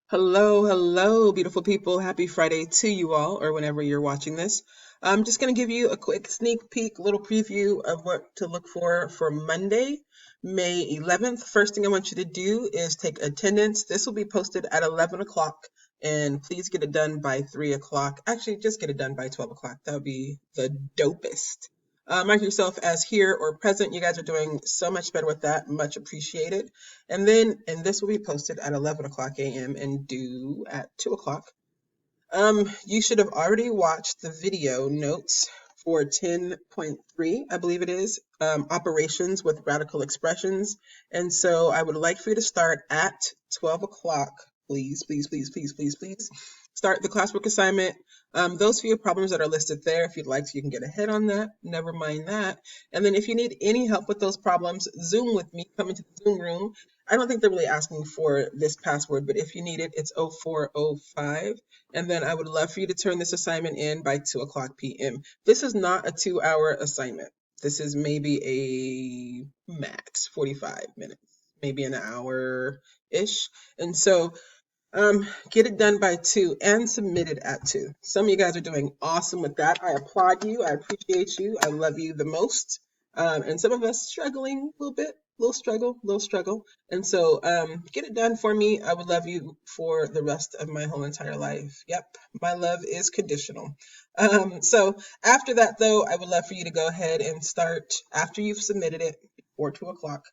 Hello, hello, beautiful people. Happy Friday to you all, or whenever you're watching this. I'm just going to give you a quick sneak peek, little preview of what to look for Monday, May 11th. First thing I want you to do is take attendance. This will be posted at 11 o'clock, and please get it done by 3 o'clock. Actually, just get it done by 12 o'clock. That would be the dopest. Mark yourself as here or present. You guys are doing so much better with that. Much appreciated. And this will be posted at 11 o'clock a.m. and due at 2 o'clock. You should have already watched the video notes for 10.3, I believe it is, operations with radical expressions. And so I would like for you to start at 12 o'clock, please, please, please, please, please, please. Start the classwork assignment. Those few problems that are listed there, if you'd like to, you can get ahead on that. Never mind that. And then if you need any help with those problems, Zoom with me, come into the Zoom room. I don't think they're really asking for this password, but if you need it, it's 0405. And then I would love for you to turn this assignment in by 2 o'clock p.m. This is not a 2-hour assignment. This is maybe a max 45 minutes, maybe an hour-ish. And so get it done by 2 and submit it at 2. Some of you guys are doing awesome with that. I applaud you. I appreciate you. I love you the most. And some of us struggling a little bit, little struggle. And so get it done for me. I would love you for the rest of my whole entire life. Yep, my love is conditional. So after that, though, I would love for you to go ahead and start after you've submitted it before 2 o'clock.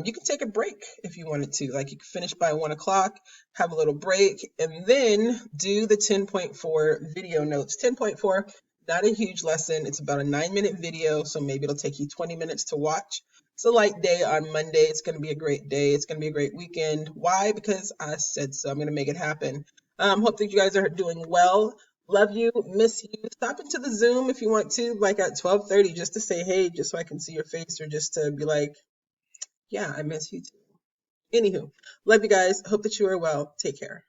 You can take a break if you wanted to. Like you can finish by 1 o'clock, have a little break, and then do the 10.4 video notes. 10.4, not a huge lesson. It's about a 9-minute video, so maybe it'll take you 20 minutes to watch. It's a light day on Monday. It's going to be a great day. It's going to be a great weekend. Why? Because I said so. I'm going to make it happen. Hope that you guys are doing well. Love you, miss you. Stop into the Zoom if you want to, like at 12:30, just to say hey, just so I can see your face, or just to be like, yeah, I miss you too. Anywho, love you guys. Hope that you are well. Take care.